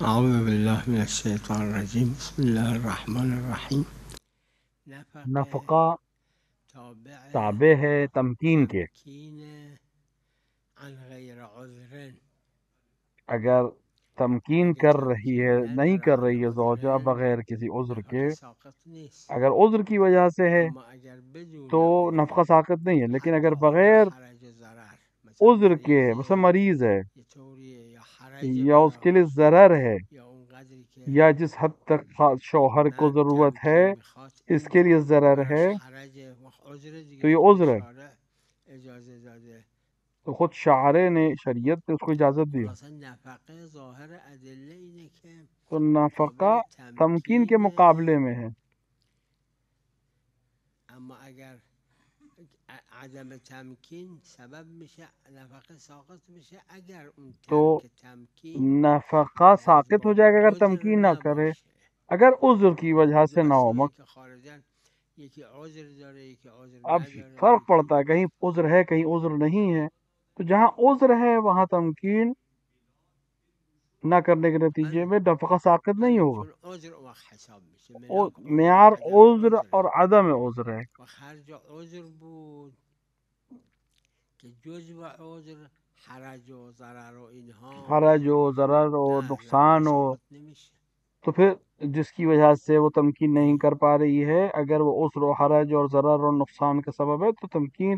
اعوذ باللہ من الشیطان الرجیم بسم اللہ الرحمن الرحیم نفقہ تابع تابع ہے تمکین کے. تمکین عن غیر عذر اگر تمکین کر رہی ہے نہیں کر رہی ہے زوجہ بغیر کسی عذر کے، نفقه ساقط نیست، اگر عذر کی وجہ سے ہے اما اگر بدون تو عذر نفقہ ساقط نہیں ہے. لیکن حتی اگر اگر بغیر حرج و ضرر مثلا عذر کے مریض مثلا مریض ہے یہ طوریه یا حرج یا اس کے لیے براش ضرر ہے یا اونقدری که یا جس حد تک شوہر کو مرد ضرورت ہے تمکین میخواد اس کے لیے ضرر ہے براش حرج عذر دیگه تو یہ خود عذر ہے. شارع اجازه داده. تو خود شاعرے نے شریعت نے اس کو اجازت دی. خلاصا نفقه ظاهر ادله اینه که تو نفقہ مقابل تمکین کے مقابلے میں ہے. اما اگر عدم تمکین سبب میشه نفقه ساقط میشه اگر اون تو ترک تمکین نفقہ از ساقط ہو جائے باب گا اگر عذر تمکین نہ کرے، نباشه. اگر عذر کی وجہ سے نہ ہو. دوستایی که خارجن یکی عذر داره یکی عذر اب نداره فرق یکی پڑتا ہے، کہیں عذر ہے کہیں عذر نہیں ہے. تو جہاں عذر ہے وہاں تمکین نہ کرنے کے نتیجے میں نفقہ ساقط نہیں ہوگا. چون عذر اون وقت حساب میشه ملاک عذر معیار عدم عذر عذره اور عدم عذر ہے. و خرج عذر بود که جزء عذر حرج و ضرر و اینها حرج و ضرر و نه نقصان نفقه ہو ساقط نمیشه. تو پھر جس کی وجہ سے وہ تمکین نہیں کر پا رہی ہے، اگر وہ عسر و حرج اور ضرر اور نقصان کا سبب ہے تو تمکین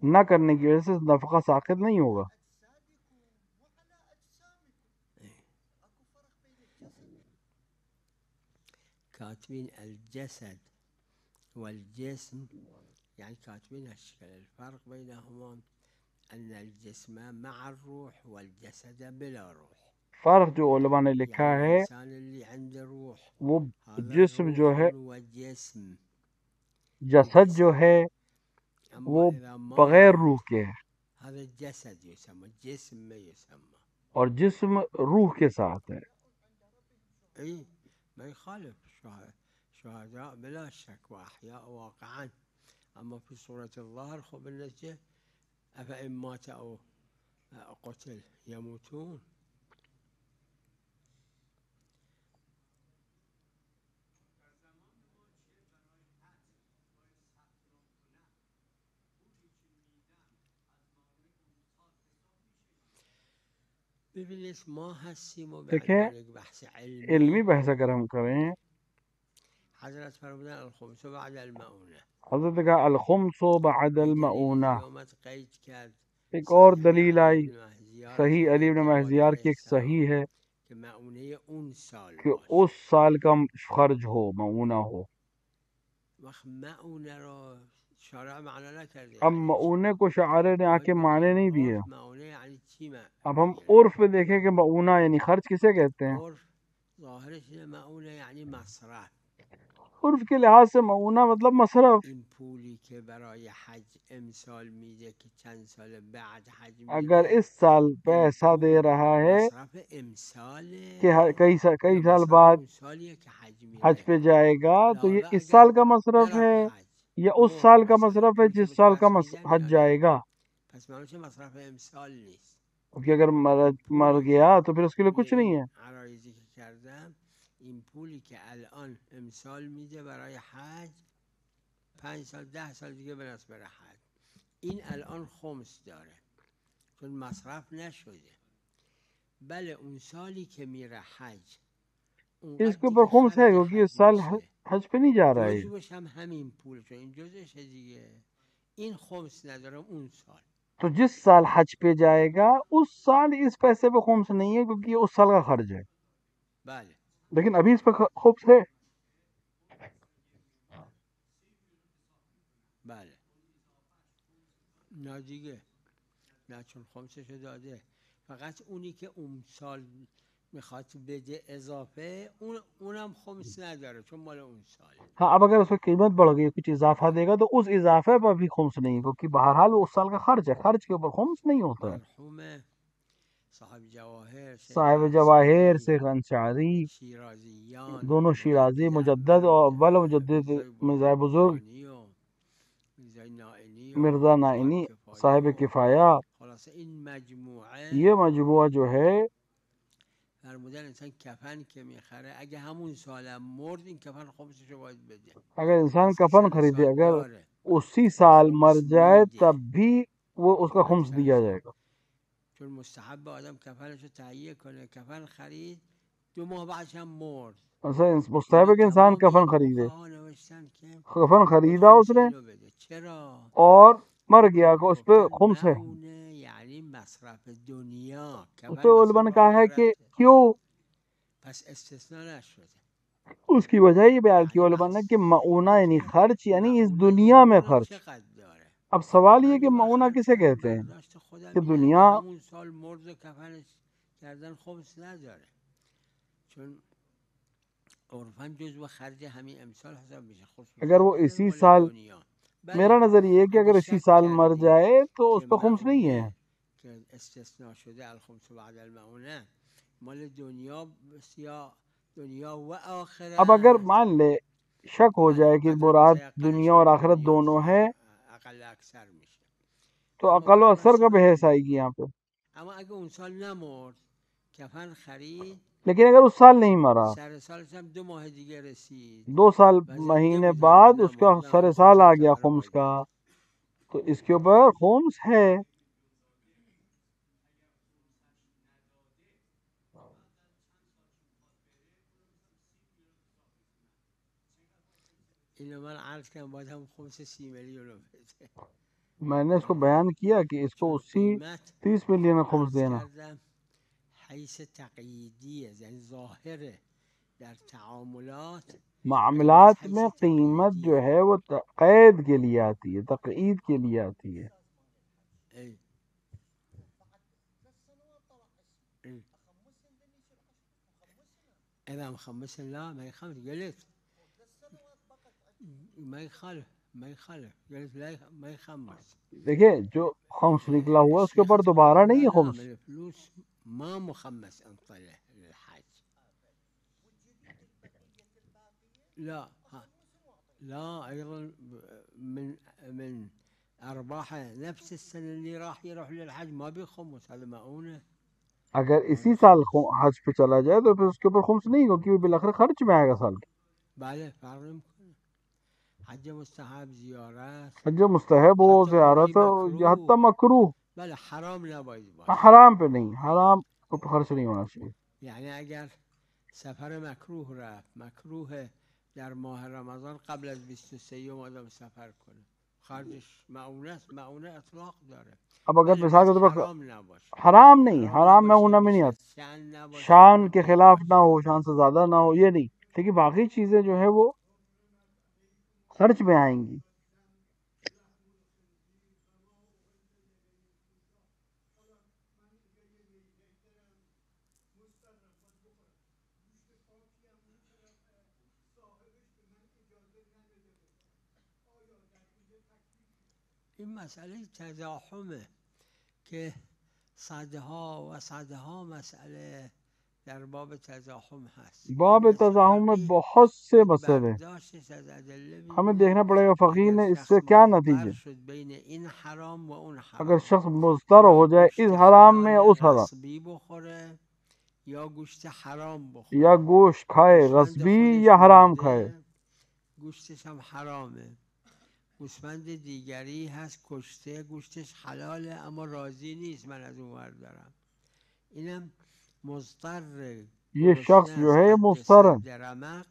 نہ کرنے کی وجہ سے نفقہ ساقط نہیں ہوگا. كاتبين الجسد والجسم يعني كاتبين هالشكل الفرق بينهما أن الجسم مع الروح والجسد بلا روح. فرق جو علماء نے لکھا يعني ہے الإنسان اللي عنده روح وہ هذا جسم جو روح ہے، وجسم جسد جو ہے وہ أما إذا بغیر مات روح کے ہے هذا الجسد يسمى جسم ما يسمى. اور جسم روح کے ساتھ ہے. اي ما يخالف شهداء بلا شك وأحياء واقعا. أما في صورة الظاهر خب النتيجة أفإن مات أو قتل يموتون. ببینید ما هستیم و به دیکھیں عنوان یک بحث علمی علمی بحث اگر ہم کریں، حضرت فرمودن الخمس بعد المعونه. حضرت کا الخمس بعد یک دلیلی المعونہ. که آمد قید کرد ایک اور صحیح دلیل علی آئی بن مهزیار از صحیح علی حضرت بن جواد مہزیار علیه کی ایک السلام صحیح ہے که معونه اون سال کہ باشه. اس سال کا خرج ہو، معونہ ہو. وقت معونه را شارع معنا نکرده اب یعنی چی؟ معونے کو شاعر نے آ کے باید معنی بگیم نہیں دیے. عرف معونه یعنی چی اب ہم میگیره. عرف میں دیکھیں کہ معونہ یعنی خرچ کسے کہتے ہیں. عرف ظاهرش اینه معونه یعنی مصرف. عرف کے لحاظ سے معونہ مطلب مصرف. این پولی که برای حج امسال میده که چند سال بعد حج اگر میره اس سال این پیسہ دے پول رہا ہے مصرف امساله کہ کئی یا سال مصرف بعد اون سالیه که حج حج میره. پہ جائے گا تو یہ لہذا اس اگر سال کا مصرف نرفت ہے حج یا اس مهر سال کا مثلا مصرف ہے پول که جس بهش سال کا پس میدن حج یا جائے نه، گا. پس معلومه مصرف امسال نیست. کیونکہ اگر این مر پولی گیا که تو پھر اس کے لیے روی کچھ نہیں این ہے. عرایزی که کردم این پولی که الان امسال میده برای حج 5 سال 10 سال دیگه برس بره حج این الان خمس داره چون مصرف نشده. بله اون سالی که میره حج اس اونقدر کے اوپر دیگه خمس ہے خرج کیونکہ حج اس سال میشه. حج پہ نہیں جا رہا ہے. جزوش هم همین پول چون این جزش دیگه این خمس ندارم اون سال. تو جس سال حج پہ جائے گا اس سال اس پیسے پہ خمس نہیں ہے کیونکہ یہ اس سال کا خرچ ہے. بله لیکن ابھی اس پہ خمس ہے. بله نه دیگه نه چون خمسشو داده فقط اونی که اون سال میخواد بده اضافه اونم خمس نداره چون مال اون ساله. ہاں اب اگر اس کی قیمت بڑھ گئی کچھ اضافہ دے گا تو اس اضافے پر بھی خمس نہیں، کیونکہ بہرحال وہ اس سال کا خرچ ہے، خرچ کے اوپر خمس نہیں ہوتا ہے. مرحوم صاحب جواهر شیخ صاحب جواہر انصاری شیخ انصاری شیرازیان دونوں شیرازی مجدد اور اول مجدد مرزا بزرگ بخارانی و میرزا نائینی و مرزا صاحب نائینی کفایه صاحب و کفایہ، خلاصه این مجموعه یہ مجموعہ جو ہے فرمودن انسان کفن که میخره اگه همون سالم مرد این کفن خمسش رو باید بده. اگر انسان پس که کفن سر خریدے سال اگر داره اسی سال خمس مر جائے میده، تب بھی وہ اس کا خمس سر دیا سال. جائے گا. چون مستحب آدم کفنش رو تهیه کنه. کفن خرید 2 ماه بعدش هم مرد. ایسا اینو مستحب ہے کہ انسان تمام کفن این خریدے. فقها نوشتن که کفن باید خریدا اس خمس نے اینو بده. چرا؟ اور مر گیا کہ اس پہ گفتن خمس ہے. معونه یعنی مصرف دنیا، اس کفن پہ علماء نے مصرف کہا ہے کہ آخرته. کیوں پس استثناء نشده. اس کی وجہ یہ بیان کی یعنی علماء نے بحث کہ معونہ یعنی خرچ یعنی اس معونه دنیا میں دنیا خرچ. چقدر داره. اب سوال یہ کہ اگه من معونہ خرج کسے کردم کہتے ہیں برداشت خودم کہ اینه. دنیا اگه همون سال مرد و کفنش کردن خمس نداره، چون عرفاً جزو خرج همین امسال حساب میشه. اگر خصوصا وہ کردن اسی مال سال دنیا. میرا بله نظر یہ ہے کہ اگه اگر اسی شک سال مر کردیم جائے تو اس که پہ خمس نہیں ہے. معونه که استثناء شده الخمس بعد المعونه مال دنیا یا دنیا و اب اگر آخرت، مان لے شک ہو بله جائے کہ قدر مراد متیقنش دنیا اور مال آخرت دنیاست دونوں یا ہے اقل اکثر میشه. تو اما عقل و اکثر برداشت کا من بحث اینه. آئے گی یہاں پہ. اما اگه اون سال نمرد، کفن خرید، لیکن اگر اس سال نہیں مرا، سر سالش هم 2 ماه دیگه رسید 2 سال و زنده مہینے بود بعد هنوز اس کا نمرد، نه سر همون سال خمس آ این گیا کفن رو خمس باید کا، بده. تو اس کے اوپر خمس ہے. اینو من عرض کردم باید هم خمس 30 میلیون رو بده. میں نے اس کو بیان کیا کہ اس کو چون 30 ملین خمس عرض دینا. کردم حیث تقییدیه، یعنی ظاهره در تعاملات معاملات قیمت میں حیث قیمت جو تقییدیه. ہے وہ قید کے لیے آتی ہے، تقعید کے لیے آتی ہے. ای ای اذا مخمس لا ما يخمس قلت ما يخالف قلت لا ما يخمس. دیکھیں جو خمس نکلا ہوا اس کے اوپر الشيخ دوبارہ نہیں لا ہے لا خمس. من الفلوس ما مخمس انطلع للحج. لا لا ايضا من ارباح نفس السنه اللي راح يروح للحج ما بيخمس، هذا معونه. اگر اسی سال حج پہ چلا جائے تو پھر اس کے اوپر خمس نہیں ہوگا کیونکہ بالاخره خرچ میں آئے گا سال کے. بله فرق نمیکنه. حج مستحب، زیارت، حج مستحب ہو، حتی زیارت اونهایی ہو، یا حتی مکروه، مکروہ. بله حرام نباید باشه. حرام پہ نہیں، حرام کو خرچ نہیں ہونا چاہیے. یعنی اگر سفر مکروه رفت، مکروه در ماه رمضان قبل از 23 آدم سفر کنه، خرجش معونه است. معونه اطلاق داره. اب اگر بله مثال بس کے طور پر حرام نباشه. حرام نہیں، حرام حرام میں نباشه، ہونا میں بیش نہیں از آتا، شأن نباشه، شان کے مطیع خلاف نہ باشه. ہو، شان سے زیادہ نہ ہو، یہ نہیں. لیکن باقی چیزیں جو ہے وہ خرچ میں آئیں گی. این مسئله تزاحمه که صدها و صدها مسئله در باب تزاحم هست. باب تزاحم میں بہت سے مسئلے ہیں، برداشتش از ادله ہمیں میبینه. دیکھنا پڑے گا فقیر اگر نے اس شخص سے کیا مضطر نتیجے. شد بین این حرام و اون اگر حرام، شخص مضطر یا ہو جائے گوشت اس حرام میں یا حلال اس حرام، غصبی بخوره یا گوشت حرام یا بخوره، گوشت کھائے گوسفند غصبی خودش یا حرام کھائے. مرده گوشتش هم حرامه، گوسفند دیگری هست کشته گوشتش حلاله اما راضی نیست من از اون ور دارم، اینم مضطر یہ شخص گرسنه جو از ہے قد مضطر ہے، سد رمق،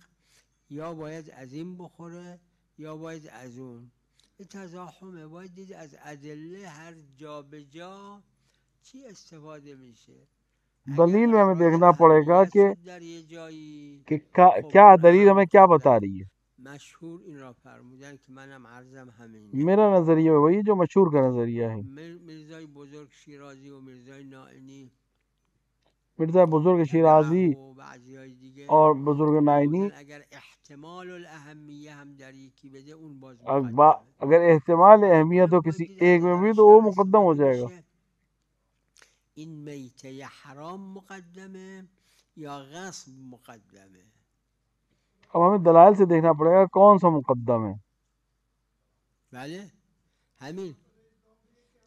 یا باید از این بخوره یا باید از اون. این تزاحمه، باید دید از ادله هر جا به جا چی استفاده میشه. اگر دلیل میں ہمیں اراد دیکھنا پڑے گا اهمیت کہ شد در یه جایی، خب کیا اون دلیل اهم ہمیں کیا کردن. بتا رہی ہے. مشهور این را فرمودن که منم عرضم همینه. میرا نظریہ وہی جو مشہور کا نظریہ ہے. مرزای بزرگ شیرازی و مرزای نائینی مرزا بزرگ و شیرازی و بعضیای دیگه اور بزرگ نائینی میگفتن اگر احتمال الاهمیه هم در یکی بده اون باز مقدمه. اگر احتمال اما اہمیت ہو باید کسی دید ایک اگه میں بھی برای تو وہ شرع مقدم ہو استفاده جائے گا. بشه این میته حرام مقدمه یا غصب مقدمه. اب ہمیں دلائل سے دیکھنا پڑے گا کون سا مقدم ہے. بله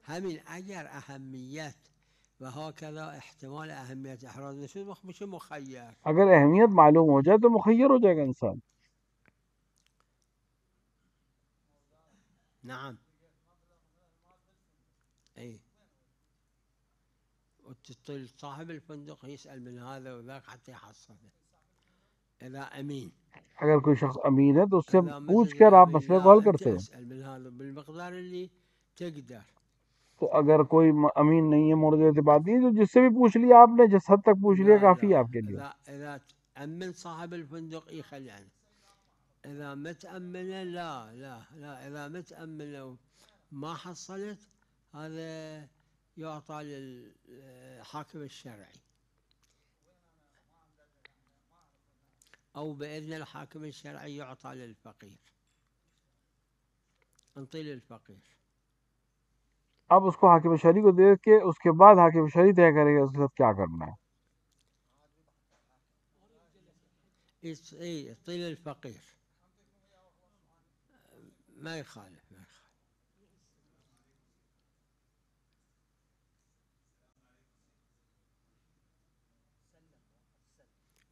همین اگر اهمیت وهكذا احتمال أهمية إحراز النشوز مش مخير. اگر اہمیت معلوم ہو جائے تو مخیر ہو جائے گا انسان. نعم. أي صاحب الفندق يسأل من هذا وذاك حتى يحصله إذا أمين. اگر کوئی شخص امین ہے تو اس سے إذا پوچھ مثل کر آپ الأمين مسئلے کو حل لا أنت کرتے ہیں. اسأل من هذا بالمقدار اللي تقدر. تو اگر کوئی امین نہیں ہے مورد اعتمادی تو جس سے بھی پوچھ لیا آپ نے، جس حد تک پوچھ لیا لا کافی ہے لا آپ کے لیے. إذا تأمن صاحب الفندق يخلي عنه. إذا متأمن لا لا لا إذا متأمن ما حصلت هذا يعطى للحاكم الشرعي أو بإذن الحاكم الشرعي يعطى للفقير. انطي للفقير. اب اس کو حاکم شرعی کو دے کے اس کے بعد حاکم شرعی طے کرے گا اس کے ساتھ کیا کرنا ہے. يعطي للفقير ما يخالف ما يخالف.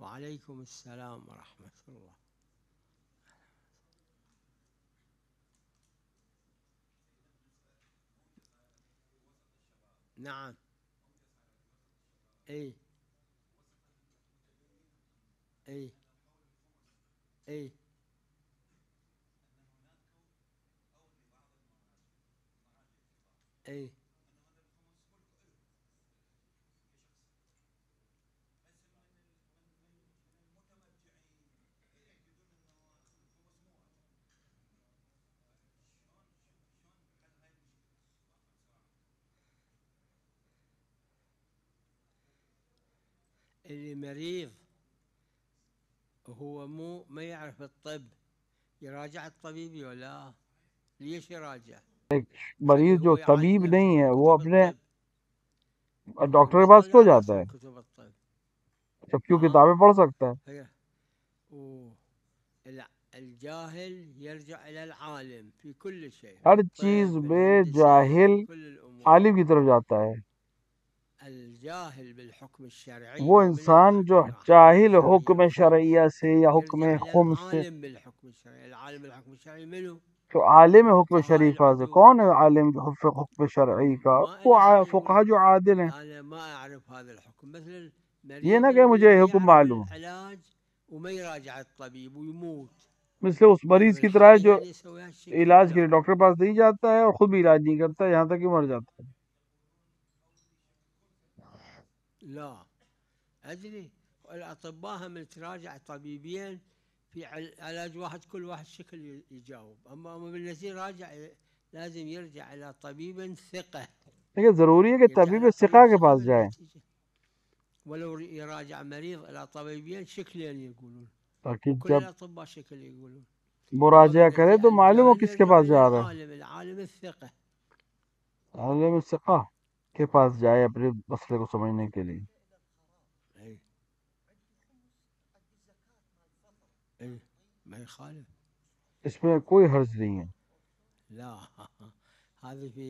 وعليكم السلام ورحمة الله. نعم. اي اي اي اي اللي مريض وهو ما يعرف الطب يراجع الطبيب ولا ليش يراجع؟ ایک مریض جو هو يعالج طبیب نفسه نہیں من ہے وہ كتب اپنے الطب. ڈاکٹر ما کے پاس کیوں يطلع جاتا راسه ہے من كتب الطب. جب کیوں کتابیں پڑھ سکتا ہے. هي الجاهل يرجع إلى العالم في كل شيء. ہر في چیز الطب في میں الهندسة جاہل في كل الأمور. عالم کی طرف جاتا ہے. الجاهل بالحكم الشرعي وہ هو من انسان جو الأحكام جاہل الشرعية حکم الخمس شرعیہ سے یا حکم يرجع إلى خمس سے. العالم بالحكم الشرعي. العالم بالحكم الشرعي منه؟ تو عالم حکم فقهاء شریفہ سے العدول. کون ہے عالم جو حکم شرعی کا؟ ما وہ إله حق فقہا يقول جو عادل ہیں. أنا ما أعرف هذا الحكم. مثل یہ نہ المريض کہ مجھے اللي حکم يعرف معلوم، العلاج وما يراجع الطبيب ويموت. مثل اس هذا مریض من کی طرح ہے حقه جو أن يسوي هالشكل؟ علاج کے لیے لا ڈاکٹر کے پاس نہیں جاتا ہے اور خود بھی علاج نہیں کرتا یہاں تک کہ مر جاتا ہے. لا أدري. الأطباء هم تراجع طبيبين في علاج واحد كل واحد شكل يجاوب. أما بالنسير راجع لازم يرجع إلى طبيب ثقة. لیکن ضروری ہے کہ يرجع طبیب إلى ثقہ طبيب کے ثقة پاس جائے بالنتيجة. ولو يراجع مريض إلى طبيبين شكلين يقولون تاکہ وكل جب الأطباء شكل يقولون. مراجعہ وهذا کرے قصدي تو معلوم ہو الجاهل کس کے يرجع پاس إلى جا رہا ہے. العالم العالم الثقة. عالم ثقہ کے پاس جائے اپنے مسئلے کو سمجھنے کے لیے. أي أي ما يخالف. اس میں کوئی حرج نہیں ہے. لا هذه في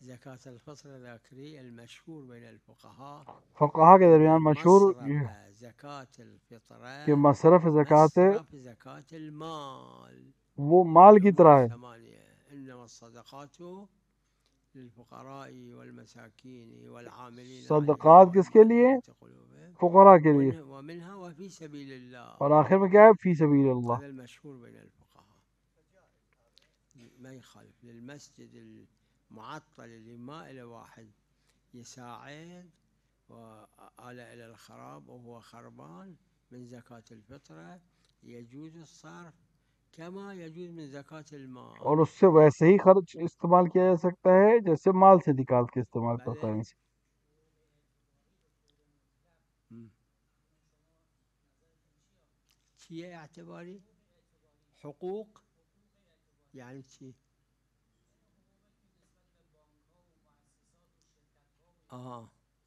زكاة الفطر الذاكري المشهور بين الفقهاء فقہا کے درمیان أن مشہور مصرف زكاة کہ الفطرة مصرف زکوٰۃ مصرف زكاة المال. وہ مال کی الأمور طرح ہے. الثمانية إنما الصدقات للفقراء والمساكين والعاملين صدقات عليها کس کے لیے؟ والمؤلفة قلوبهم فقراء کے لیے. ومنها وفي سبيل الله. اور آخر میں کیا ہے؟ فی سبیل اللہ. هذا المشهور بين الفقهاء. ما يخالف للمسجد المعطل اللي ما إلى واحد يساعد وآل إلى الخراب وهو خربان من زكاة الفطرة يجوز الصرف كما يجوز من زكاة المال. اور اس سے ویسے ہی خرچ استعمال کیا جا سکتا ہے جیسے مال سے نکال کے استعمال کرتا ہے انسان. شيء اعتباري حقوق يعني شيء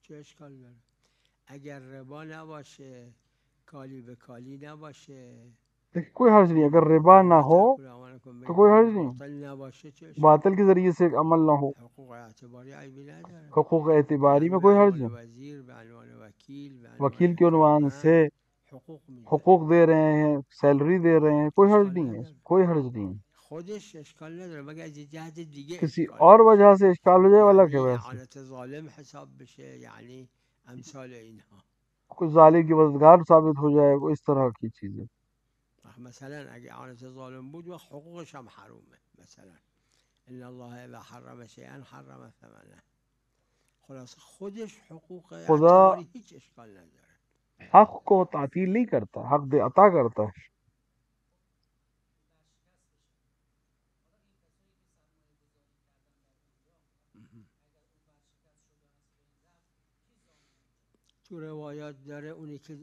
چه اشکال داره؟ اگر ربا نباشه، کالی به کالی نباشه، دیکھیں کوئی حرج نہیں، اگر ربا نہ ولا ہو تأكلوا أموالكم تو کوئی بينكم حرج نہیں، بالباطل نباشه چه اشکال باطل کے ذریعے سے عمل نہ ہو، حقوق اعتباری عیبی نداره، حقوق اعتباری یعنی میں به کوئی حرج عنوان نہیں، وزیر، به عنوان وکیل، به وکیل عنوان کے عنوان سے کارمند حقوق میده، حقوق دے رہے ہیں، سیلری دے رہے ہیں، کوئی حرج اشکال نہیں ہے، نداره، کوئی حرج نہیں ہے، خودش اشکال نداره مگر از یه جهت دیگه کسی اشکال اور باشه، وجہ سے اشکال ہو جائے والا کہ یعنی ویسے اعانت ظالم حساب بشه، یعنی امثال اینها. کوئی ظالم کی مددگار ثابت ہو جائے، وہ اس طرح کی چیزیں. مثلا اگه اعانت ظالم بود و حقوقش هم حرومه، مثلا ان الله اذا حرم شيئا حرم ثمنه، خلاص خودش حقوق خدا اعتباری هیچ اشکال نداره. حق کو تعطیل نہیں کرتا، حق دے عطا کرتا ہے. تو روایات داره اونی که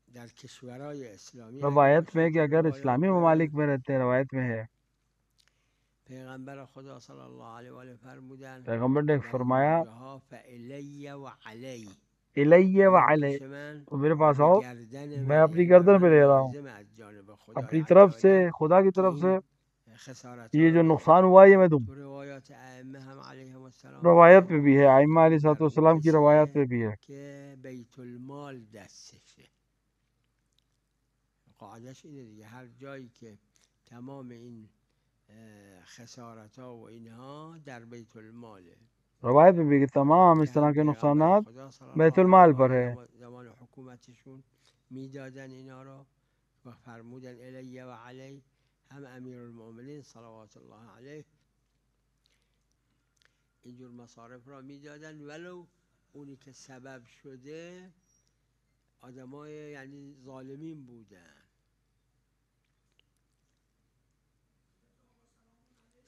در کشورهای اسلامی روایت میں کہ اگر اسلامی ممالک میں رہتے ہیں، روایت میں ہے پیغمبر خدا صلی اللہ علیہ وآلہ فرمودن پیغمبر نے در فرمایا اینجا ها فعلی و علی، الیہ و بیاین علی، پیش من میرے و پاس به آؤ، گردن میں اپنی من و گردن پہ من لے رہا ہوں، لازم از جانب خدای اپنی عز طرف و سے، جل خدا کی که طرف سے این خسارت ها یہ رو جو بده. نقصان ہوا ہے یہ میں دوں. تو روایات ائمه هم علیهم السلام روایت داره میں بھی ہے، ائمہ علیہ در الصلوۃ اون والسلام کی روایت کسیه میں بھی ہے. که بیت المال دستشه، قاعدش اینه دیگه، هر جایی که تمام این خسارت ها و اینها در بیت الماله، روایت میں بھی کہ تمام اس که طرح هم کے پیغمبر نقصانات خدا صلی بیت الله علیه المال و پر ہے. آله زمان حکومتشون میدادن اینا رو و فرمودن الیه و علی، هم امیر المؤمنین صلوات الله علیه اینجور مصارف را میدادن، ولو اونی که سبب شده آدمای یعنی ظالمین بودن.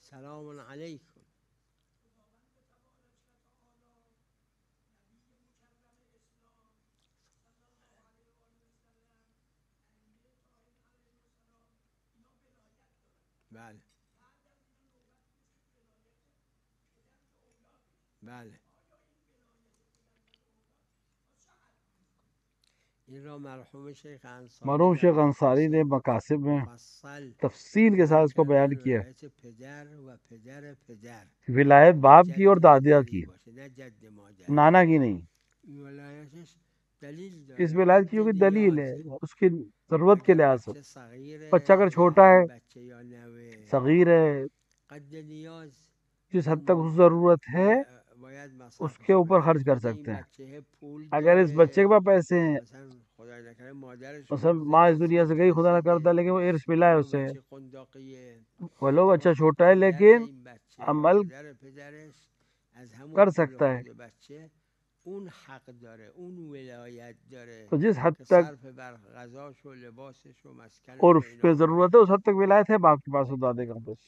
سلام علیکم. بله بله، این را مرحوم شیخ انصاری مرحوم در شیخ انصاری نے مقاصد مقاصد میں مفصل تفصیل کے ساتھ اس کو بیان کیا ہے. ولایت پدر و پدر پدر، ولایت باپ کی اور جد دادیا پدری کی، باشه نه جد مادری. نانا کی نہیں. این ولایتش دلیل اس داره، ولایت کی قد کیونکہ دلیل ہے نیازه. اس کی ضرورت کے اگر لحاظ سے. بچه بچہ اگر صغیره یا چھوٹا ہے، این بچه یا نوه صغیر ہے، قد نیاز، جس حد این تک اس ضرورت ہے باید اس مصرفش کے اوپر کنه. خرچ کر خود این سکتے ہیں. بچه پول اگر اس بچے کے داره، پاس پیسے ہیں، مثلا خدای نکنه مادرش مثلا مرده ماں اس ارث دنیا سے بهش گئی خدا نہ کرتا، رسیده، لیکن وہ ارث ملا ہے ولو اسے، بچه قنداقیه، ولو بچہ باز چھوٹا ہے پدر لیکن این بچه و عمل پدر پدرش از همون کر پول سکتا ہے. خود بچه اون حق داره، اون ولایت داره تو جس حد که تک صرف بر غذاش و لباسش و مسکنش و عرف پہ اینا کنه. ضرورت ہے اس حد تک ولایت ہے باپ کے پاس اور دادے کا پاس.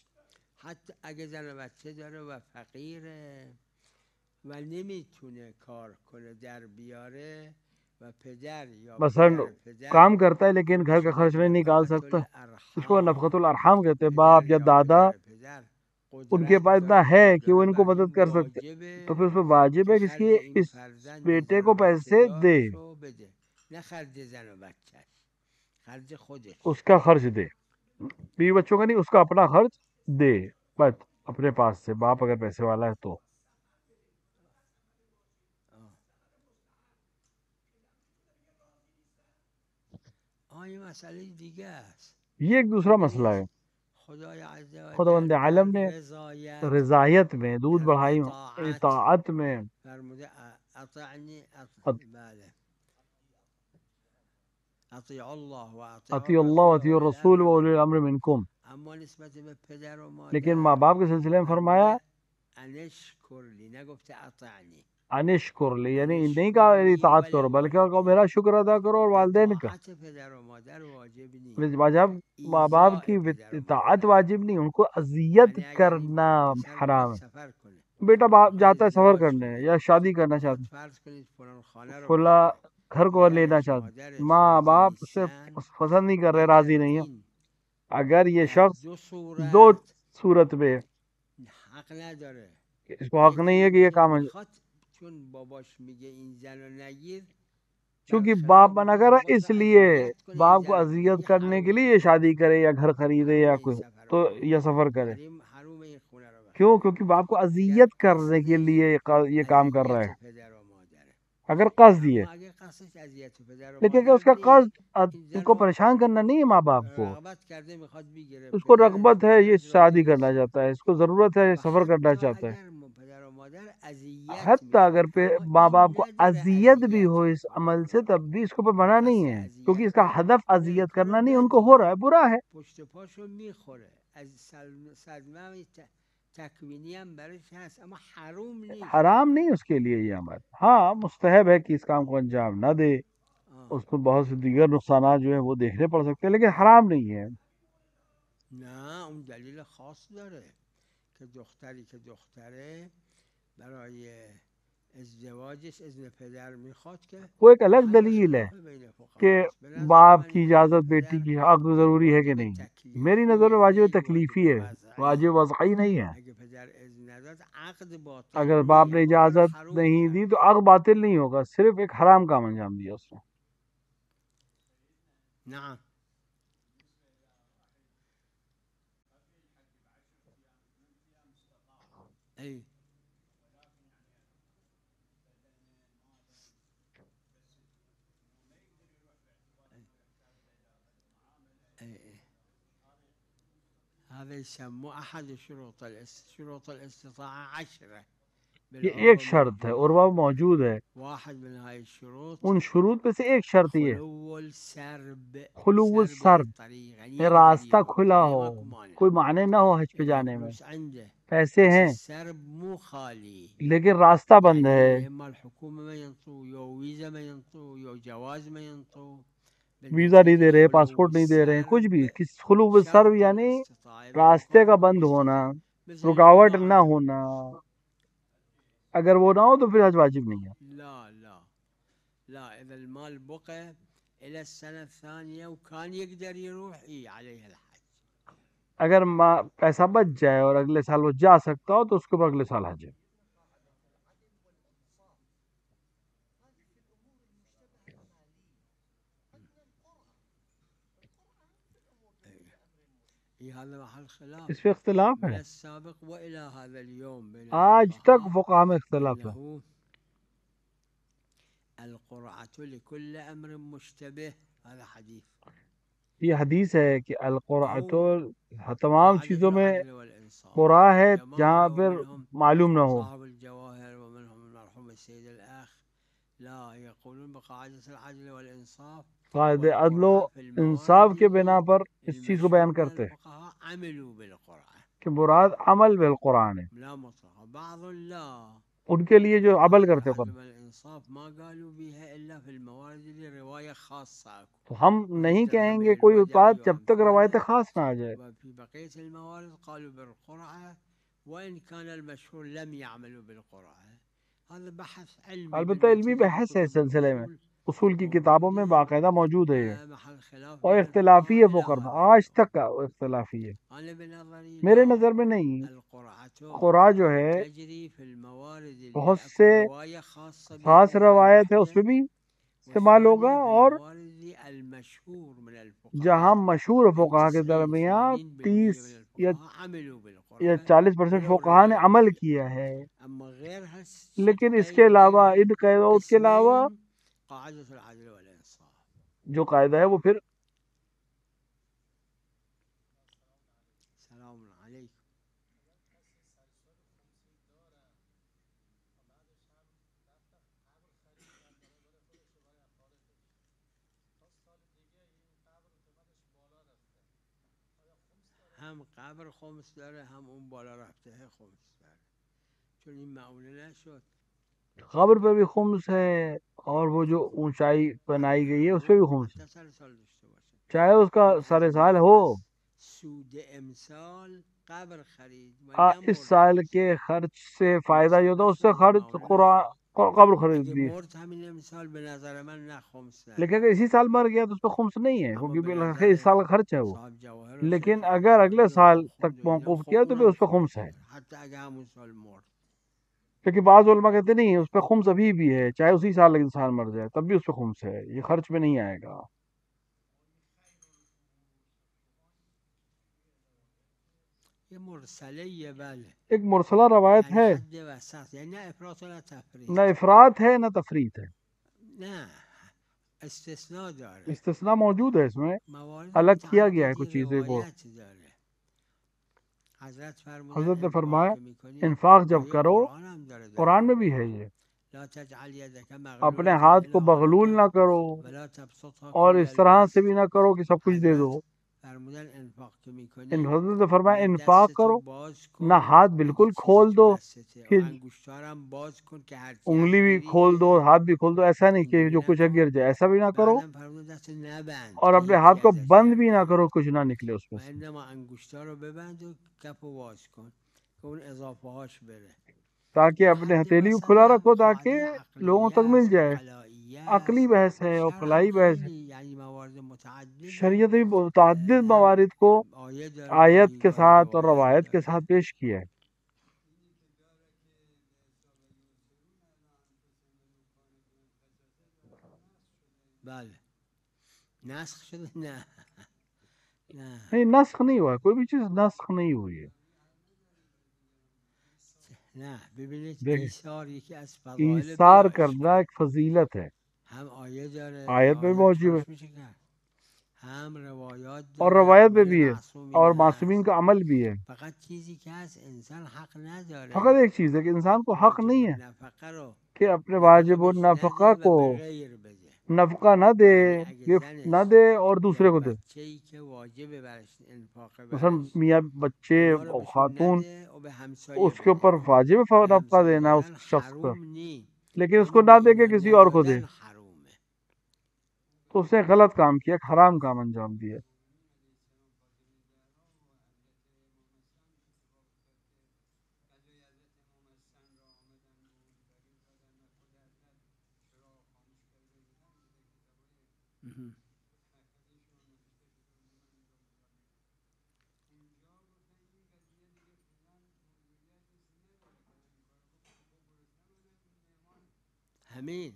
حتی اگه زن بچه داره و فقیره و نمیتونه کار کنه در بیاره و پدر یا مثلا پدر پدر کام کرتا ہے لیکن گھر خودش کا خرچ نہیں نکال نفقت سکتا، اس کو نفقت الارحام کہتے ہیں. پدر باپ یا یا دادا پدر پدر ان کے قدرت پاس اتنا داره، ہے پول کہ وہ داره، ان کو بر مدد این کر سکتے، تو واجبه پھر اس پہ واجب که ہے کہ اس خرج کی این اس فرزند بیٹے زن و کو بچه پیسے دے، دارشو بده، نه خرج زن و بچهش، خرج خودش. اس کا خرچ دے. بیوی بچوں کا نہیں، اس کا اپنا خرچ دے بس اپنے پاس سے، باپ اگر پیسے والا ہے تو. این مسئله دیگه است. یہ ایک دوسرا مسئلہ ہے. خدای عز و خداوند جل در عالم نے رضایت، رضایت میں، دودھ در بڑھائی، اطاعت اطاعت میں، فرموده اطعنی بله اطیع الله و اطیع اطیع اللہ و الرسول و اطیع اولی الرسول الامر و اولی منکم. الامر منکم. اما نسبت به پدر و لیکن ماں مادر باپ کے سلسلے میں فرمایا فرموده انشکر لی، نگفته اطعنی. انشکر لی، یعنی نہیں انشکر کہا لی اطاعت ولی کرو بلکہ کہو میرا شکر ادا کرو، اور والدین کا. اطاعت پدر و مادر واجب نیست، واجب ماں باپ ایذاء کی پدر و اطاعت مادر. واجب نہیں، ان کو اذیت یعنی اگر این کرنا پسر حرام میخواد ہے. سفر کنه، بیٹا باپ میخواد جاتا ہے سفر ازدواج کرنے کنه، یا شادی کرنا چاہتا میخواد ہے، فرض کنید فلان خانه رو کھلا بخره، گھر کو لینا پدرش چاہتا، مادرش ماں راضی باپ اسے نیستن، پسند نہیں کر رہے، اگر راضی نہیں ہے. این اگر یہ در شخص دو دو صورت صورت میں حق نداره، اس کو حق نہیں ہے کہ یہ که کام میخواد چون باباش میگه این زن رو نگیر چونکہ باپ منع کر رہا ہے اس لیے باپ کو اذیت کرنے کے لیے یہ شادی کرے یا گھر خریدے یا کوئی تو یا سفر کرے. کیوں؟ کیونکہ باپ کو اذیت کرنے کے لیے یہ کام کر رہا ہے اگر قصد یہ. لیکن اگر اس کا قصد ان کو پریشان کرنا نہیں ہے ماں باپ کو، اس کو رغبت ہے یہ شادی کرنا چاہتا ہے، اس کو ضرورت ہے یہ سفر کرنا چاہتا ہے، حتیٰ اگر ماں باپ کو اذیت بھی ہو اس عمل سے تب بھی اس کو منع نہیں ہے، کیونکہ اس کا ہدف اذیت کرنا نہیں، ان کو ہو رہا ہے برا ہے. حرام نہیں اس کے لیے یہ عمل، ہاں مستحب ہے کہ اس کام کو انجام نہ دے، اس کو بہت سے دیگر نقصانات جو ہیں وہ دیکھنے پڑ سکتے ہیں، لیکن حرام نہیں ہے. نه اون دلیل خاص داره که دختری که دختره برای ازدواجش اذن پدر میخواد که وہ ایک الگ دلیل ہے کہ باپ کی اجازت بیٹی کی حق ضروری ہے کہ نہیں. میری نظر میں واجب تکلیفی ہے، واجب وضعی نہیں ہے. اگر باپ نے اجازت نہیں دی تو عقد باطل نہیں ہوگا، صرف ایک حرام کام انجام دیا اس نے. نعم ای هذا يسمى أحد شروط الاستطاعة 10. یہ ایک شرط ہے اور وہ موجود ہے. واحد من هاي الشروط ان شروط میں سے ایک شرط یہ خلو السرب. خلو السرب، راستہ کھلا ہو، کوئی معنی نہ ہو حج پہ جانے میں. پیسے ہیں السرب مو خالی لیکن راستہ بند ہے، اما الحكومة ما ينطوا يو ويزا ما ينطوا يو جواز ما ينطوا ویزا نہیں دے رہے، پاسپورٹ نہیں دے رہے، کچھ بھی. خلو السرب یعنی راستے کا بند ہونا، رکاوٹ نہ ہونا. اگر وہ نہ ہو تو پھر حج واجب نہیں ہے. لا لا لا اذا المال بقى الى السنة الثانية وكان يقدر يروح عليه الحج. اگر پیسہ بچ جائے اور اگلے سال وہ جا سکتا ہو تو اس کے اوپر اگلے سال حج ہے. اس پہ اختلاف ہے، آج تک فقہا میں اختلاف ہے. القرعة لكل امر مشتبه هذا حديث. یہ حدیث ہے کہ القرعۃ تمام چیزوں میں قرعہ ہے جہاں پر معلوم نہ ہو. صاحب الجواهر ومنهم المرحوم السيد الاخ لا يقولون بقاعدة العدل والانصاف، قاعدے عدل و انصاف کے بنا پر اس چیز کو بیان کرتے ہیں عملوا بالقرعة کہ مراد عمل بالقرآن ہے، لا مطلق. بعض لا ان کے لیے جو عمل کرتے ہیں. عدم الانصاف ما قالوا بها الا في الموارد اللي رواية خاصة، تو ہم نہیں کہیں گے کوئی بات جب تک روایت خاص نہ آ جائے. وفي بقية الموارد قالوا بالقرعة وإن كان المشهور لم يعملوا بالقرعة. هذا بحث علمي البتہ علمی بحث ہے اس سلسلے میں، اصول کی کتابوں میں باقاعدہ موجود ہے یہ، محل خلاف اور اختلافی ہے فقہ میں، آج تک کا وہ اختلافی ہے. أنا بنظري میرے نظر میں نہیں. القرعة قرآ جو ہے تجري في الموارد اللي بہت أكو سے رواية خاصة خاص بها روایت ہے، اس واحدة، پہ بھی استعمال ہوگا. والثانية في اور الموارد المشهور من الفقهاء جہاں مشہور فقہا کے 90 درمیان 30 80% من یا الفقهاء عملوا بالقرعة 40% ولو فقہا نے رواية عمل واحدة. کیا ہے. أما غير لیکن اس هالشقين کے علاوہ غير ان قاعدات کے علاوہ القسمين قاعدة العدل والإنصاف. جو قاعدہ ہے وہ پھر السلام عليكم. هم قبر خمس داره هم اون بالا رفته خمس داره، چون این معونه نشد. قبر پہ بھی خمس ہے اور وہ جو اونچائی بنائی گئی ہے اس پہ بھی خمس ہے، حتی سر سال داشته باشه. چاہے اس کا سر سال ہو. سود امسال قبر خرید و اس سال کے خرچ سے فائدہ جو تھا اس سے خرچ قبر خرید اگه لی. مرد همین امسال به نظر من نه خمس نه. لیکن اگر اسی سال مر گیا تو اس پہ خمس نہیں ہے اما کیونکہ به بالآخر اس نظر سال کا خرچ ہے وہ. صاحب جواهر و لیکن شیخ اگر اگلے انصاری و سال تک الحمدلله موقوف خب کیا تو پھر اونم اس پہ خمس ہے. حتی اگه همون سال مرد. لیکن بعض علماء کہتے نہیں اس پہ خمس ابھی بھی ہے، چاہے اسی سال انسان مر جائے تب بھی اس پہ خمس ہے، یہ خرچ میں نہیں آئے گا۔ یہ مرسلیه بله، ایک مرسلہ روایت یعنی ہے، حد وسط، یعنی نه افراط ولا نہ تفريط، افراد ہے نہ تفریط ہے، نه استثناء داره، استثناء موجود ہے اس میں، موارد الگ کیا گیا ہے متعددی کچھ چیزیں کو۔ روایت داره۔ حضرت فرمودن حضرت نے انفاق فرمایا که میکنی، انفاق جب آیه کرو، قرآن هم داره قرآن میں داره، بھی ہے یہ، لا تجعل یدک اپنے مغلولة ہاتھ کو الى مغلول عنقک نہ کرو ولا تبسطها اور كل اس طرح سے البسط۔ بھی نہ کرو کہ سب کچھ دے دو۔ حضرت فرمودن انفاق که میکنی، حضرت نے فرمایا نه انفاق دستتو کرو، باز نہ کن ہاتھ اگه بالکل چیزی کھول تو دو دستته، کہ و انگشتارم باز کن که هرچی انگلی هست بھی کھول دو، بریزه، ہاتھ بھی کھول دو، ایسا نہیں کہ اینجوری جو کچھ ہے گر نکن۔ جائے، ایسا بھی نہ کرو، بعدم فرمود دست نبند اور که اپنے هیچی ہاتھ کو ازش بند در بھی نہ نیاد، کرو کچھ نہ نکلے اس و میں سے۔ انما انگشتار رو ببند و کف رو باز کن که اون اضافه هاش بره۔ تاکہ این اپنے حد ہتھیلی کو وسط کھلا هم رکھو تاکہ قاعده لوگوں عقلیه تک مل است، جائے۔ عقلائیه عقلی است، بحث ہے اور شرع هم فلاحی بحث ہے، خیلی یعنی موارد متعدد رو شریعت بھی متعدد هم موارد کو آیه داره، آیت گاهی کے گاهی ساتھ اور روایت روایت کے داره۔ ساتھ پیش کیا ہے۔ بله نسخ شده؟ نه نه نہیں نسخ نہیں ہوا، کوئی بھی چیز نسخ نہیں ہوئی ہے۔ نه ببینید دیکھیں ایثار یکی از فضائل ایثار بلا کرنا اشکال، ایک فضیلت ہے، هم آیه داره آیت میں رعایتش موجود ہے براش میشه کرد، هم روایات اور داره روایت میں عمل بھی ہے معصومین اور معصومین هست، کا عمل بھی ہے۔ فقط چیزی که هست انسان حق فقط نداره ایک چیز ہے کہ انسان کو حق واجب نہیں ہے النفقه رو کہ اپنے به واجب خودش النفقہ نده و کو به غیر بده، نفقہ نہ دے، یعنی اگه گفٹ نہ زنش دے اور دوسرے یا کو دے۔ بچه‌ای که واجب برش انفاق مثلا برش، میاں بچے اینا رو اور بهشون خاتون، نده و به همسایه اس کے بده، اوپر واجب به نفقہ همسایه دینا اس دادن شخص پر، حروم نی، لیکن اس کو اینو به نہ دے کے اینا کسی اور کو دے ندادن حرومه۔ تو اس نے غلط کام کیا، ایک حرام کام انجام دیا۔ همین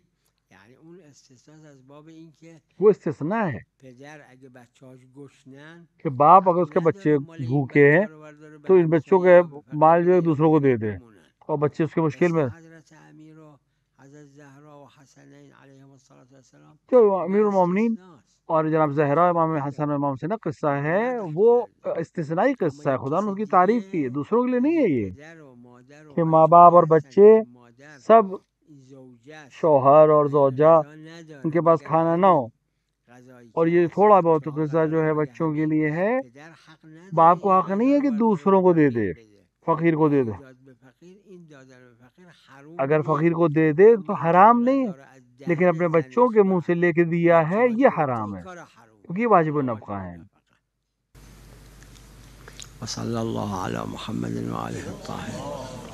یعنی اون استثناء از باب این که وہ استثناء ہے پدر اگه بچه‌هاش گشنن کہ باپ اگر حق اس کے بچے نداره مال این بھوکے ہیں بچه رو برداره به تو ان بچوں همسایه کے یا به فقیر مال جو بده ہے یا دوسروں کو خودش دے دے، بمونن، اور بچے اس کے مشکل مثل میں۔ حضرت امیر و حضرت زهرا و حسنین علیهم السلام، جو اینا امیر المومنین استثناء است، اور جناب زہرا امام خدا حسن کرده امام حسین کا قصہ ہے، مدح وہ کرده، استثنائی اما قصہ ہے، یک خدا کس نے اس کی تعریف کی ہے، دیگه دوسروں کے لیے نہیں اگه ہے یہ، پدر و مادر و کہ ماں بچه باپ هایی اور هستن بچے که مادر سب زوجه است شوہر اور ولی زوجہ غذا ان نداره کے پاس مگر کھانا نہ ہو، همین غذایی اور که یہ هست تھوڑا بہت بچه ها غصہ جو ندارن ہے مگر بچوں کے همین، لیے ہے، پدر حق نداره باپ کو این حق نہیں غذا ہے رو کہ برداره دوسروں به کو دے فقیر دے، بده، فقیر کو دے دے۔ اگه داد به فقیر این دادن به فقیر حروم اگر فقیر نی، کو دے دے اما تو این که حرام این نہیں ہے، غذا رو از لیکن دهن اپنے بچوں زنش کے و منہ سے لے کے دیا بچه ہے ها یہ گرفته حرام این ہے، کار کیونکہ حرومه، یہ واجب اینا النفقہ واجب ہیں۔ النفقه. و صلی الله علی محمد و آله الطاهرین.